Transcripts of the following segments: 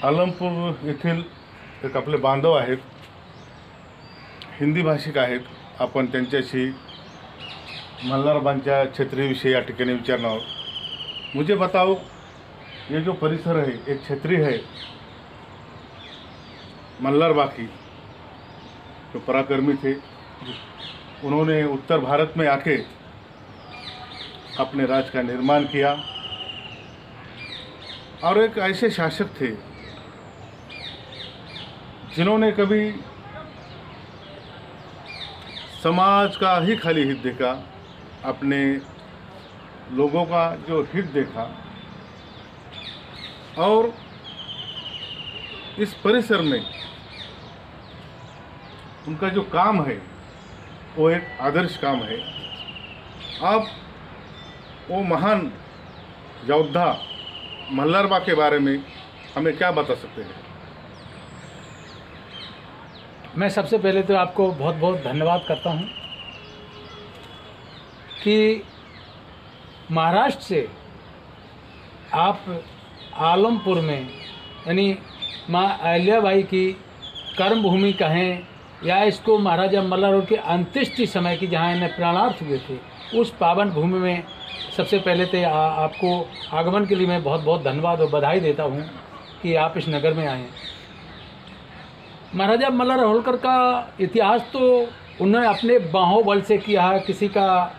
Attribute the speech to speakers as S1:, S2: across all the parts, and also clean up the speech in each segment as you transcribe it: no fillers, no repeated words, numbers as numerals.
S1: आलमपूर येथील एक आपले बांधव आहेत, हिंदी भाषिक आहेत. आपण त्यांच्याशी मल्हारबांच्या क्षेत्रीविषयी या ठिकाणी विचारणार आहोत. मुझे बताओ, ये जो परिसर है एक क्षेत्री है मल्हार की, जो पराक्रमी थे. उन्होंने उत्तर भारत में आके अपने राज का निर्माण किया और एक ऐसे शासक थे जिन्होंने कभी समाज का ही खाली हित देखा, अपने लोगों का जो हित देखा. और इस परिसर में उनका जो काम है वो एक आदर्श काम है. आप वो महान योद्धा मल्हारबा के बारे में हमें क्या बता सकते हैं?
S2: मैं सबसे पहले तो आपको बहुत बहुत धन्यवाद करता हूं कि महाराष्ट्र से आप आलमपुर में, यानी माँ अहिल्याबाई की कर्मभूमि कहें या इसको महाराजा मल्हार के अंत्येष्टि समय की जहाँ इन्हें प्राणार्थ हुए थे, उस पावन भूमि में सबसे पहले तो आपको आगमन के लिए मैं बहुत बहुत धन्यवाद और बधाई देता हूँ कि आप इस नगर में आए. महाराजा मल्हार होलकर का इतिहास तो उन्होंने अपने बाहों बल से किया है. किसी का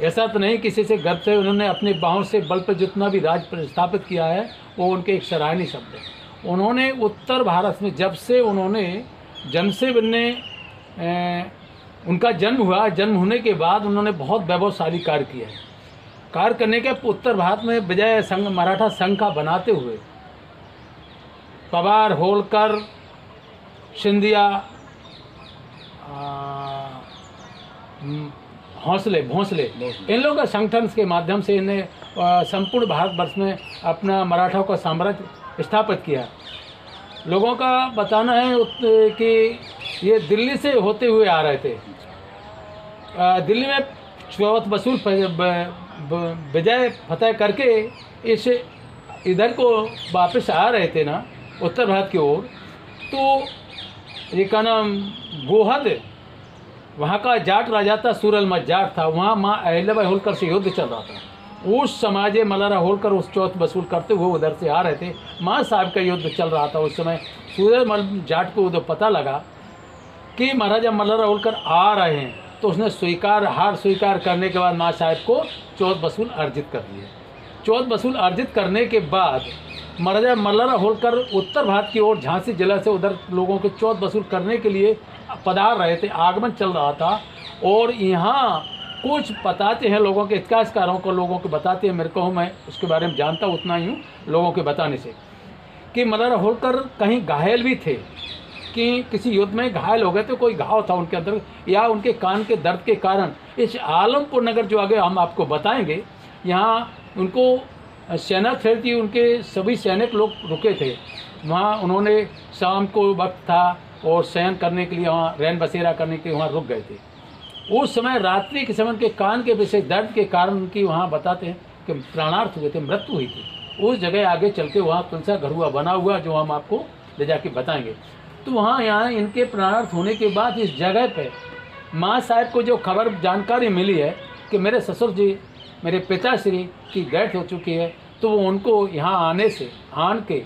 S2: ऐसा तो नहीं किसी से गर्व से, उन्होंने अपने बाहों से बल पर जितना भी राज स्थापित किया है वो उनके एक सराहनीय शब्द है. उन्होंने उत्तर भारत में जब से उन्होंने जमशेद ने उनका जन्म हुआ, जन्म होने के बाद उन्होंने बहुत वैभवशाली कार्य किया है. कार्य करने के उत्तर भारत में विजय संघ, मराठा संघ का बनाते हुए पवार, होलकर, सिंधिया, भोंसले इन लोगों का संगठन के माध्यम से इन्हें संपूर्ण भारतवर्ष में अपना मराठाओं का साम्राज्य स्थापित किया. लोगों का बताना है कि ये दिल्ली से होते हुए आ रहे थे. दिल्ली में चौथ बसूल विजय फतेह करके इस इधर को वापस आ रहे थे ना उत्तर भारत की ओर. तो ये का नाम गोहद, वहाँ का जाट राजा था, सूरलमल जाट था. वहाँ माँ अहिल्याबाई होलकर से युद्ध चल रहा था. उस समाज मल्हार होलकर उस चौथ वसूल करते हुए उधर से आ रहे थे. माँ साहब का युद्ध चल रहा था. उस समय सूरलमल जाट को उधर पता लगा कि महाराजा मल्हार होलकर आ रहे हैं, तो उसने हार स्वीकार करने के बाद माँ साहब को चौथ वसूल अर्जित कर दिए. चौथ वसूल अर्जित करने के बाद महाराजा मल्हार होलकर उत्तर भारत की ओर झांसी जिला से उधर लोगों के चौथ वसूल करने के लिए पधार रहे थे. आगमन चल रहा था और यहाँ कुछ बताते हैं लोगों के इतिहासकारों को, लोगों को बताते हैं, मेरे को मैं उसके बारे में जानता उतना ही हूँ लोगों के बताने से, कि मल्हार होलकर कहीं घायल भी थे, कि किसी युद्ध में घायल हो गए थे, कोई घाव था उनके अंदर या उनके कान के दर्द के कारण इस आलमपुर नगर जो आगे हम आपको बताएंगे, यहाँ उनको सेना थी, उनके सभी सैनिक लोग रुके थे. वहाँ उन्होंने शाम को वक्त था और शयन करने के लिए, वहाँ रैन बसेरा करने के लिए वहाँ रुक गए थे. उस समय रात्रि के समय उनके कान के विशेष दर्द के कारण उनकी वहाँ बताते हैं कि प्राणार्थ हुए थे, मृत्यु हुई थी. उस जगह आगे चल के वहाँ तुलसा घर हुआ बना हुआ जो हम आपको ले जाके बताएंगे. तो वहाँ यहाँ इनके प्राणार्थ होने के बाद इस जगह पे माँ साहब को जो खबर जानकारी मिली है कि मेरे ससुर जी, मेरे पिताश्री की डेथ हो चुकी है, तो वो उनको यहाँ आन के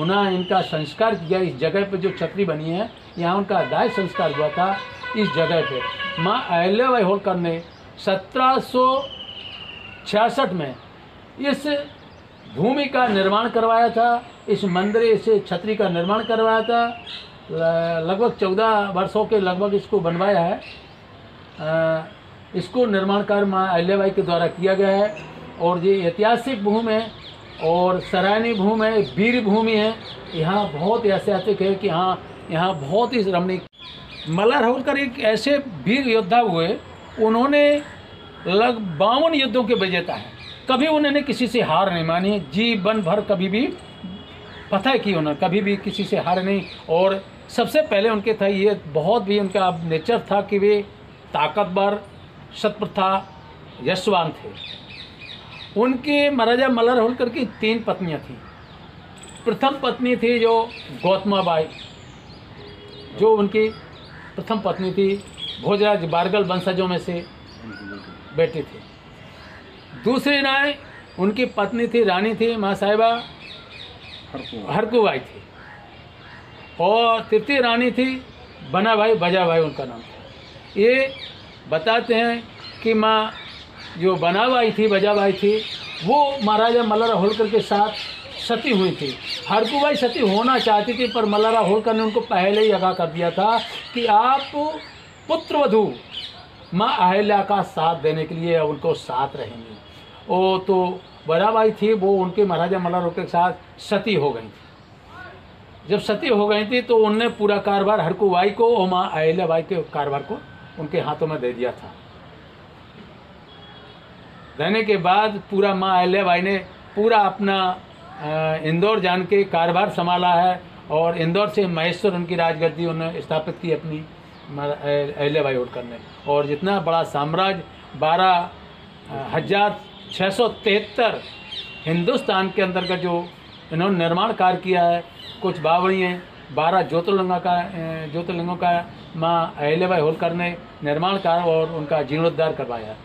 S2: उन्हें इनका संस्कार किया. इस जगह पे जो छतरी बनी है यहाँ उनका दाह संस्कार हुआ था. इस जगह पे माँ अहिल्याबाई होलकर ने 1766 में इस भूमि का निर्माण करवाया था. इस मंदिर, इस छतरी का निर्माण करवाया था. लगभग 14 वर्षों के लगभग इसको बनवाया है. इसको निर्माण कार्य माँ अहिल्याबाई के द्वारा किया गया है. और ये ऐतिहासिक भूमि है और सराहनीय भूमि है, वीर भूमि है. यहाँ बहुत ऐतिहासिक है कि हाँ यहाँ बहुत ही रमणीक. मल्हार होलकर एक ऐसे वीर योद्धा हुए, उन्होंने लगभग 52 युद्धों के विजेता है. कभी उन्होंने किसी से हार नहीं मानी. जीवन भर कभी भी फतह की, उन्होंने कभी भी किसी से हार नहीं. और सबसे पहले उनके था ये बहुत भी उनका नेचर था कि वे ताकतवर, सत्प्रथा, यशवान थे. उनके महाराजा मल्हार होलकर की 3 पत्नियां थीं. प्रथम पत्नी थी जो गौतमाबाई, जो उनकी प्रथम पत्नी थी, भोजराज बारगल वंशजों में से बेटी थी। दूसरी राय उनकी पत्नी थी, रानी थी, माँ साहिबा हरकूबाई थी। और तृतीय रानी थी बनाबाई बजाबाई, उनका नाम था। ये बताते हैं कि माँ जो बनाबाई थी, बजाबाई थी, वो महाराजा मल्हारराव होलकर के साथ सती हुई थी। हरकूबाई सती होना चाहती थी, पर मल्हारराव होलकर ने उनको पहले ही आगाह कर दिया था कि आप पुत्रवधू माँ अहिल्या का साथ देने के लिए उनको साथ रहेंगी। वो तो बजाबाई थी, वो उनके महाराजा मल्हारराव के साथ सती हो गई थी। जब सती हो गई थी तो उनने पूरा कारोबार हरकूबाई को और माँ अहिल्याबाई के कारोबार को उनके हाथों में दे दिया था। देने के बाद पूरा माँ अहिल्याबाई ने पूरा अपना इंदौर जान के कारोबार संभाला है, और इंदौर से महेश्वर उनकी राजगद्दी उन्होंने स्थापित की अपनी अहिल्याबाई होलकर ने। और जितना बड़ा साम्राज्य 12,673 हिंदुस्तान के अंतर्गत जो इन्होंने निर्माण कार्य किया है, कुछ बावड़ियाँ 12 ज्योतिर्लिंगों का माँ अहिल्याबाई होलकर ने निर्माण कार्य और उनका जीर्णोद्धार करवाया है।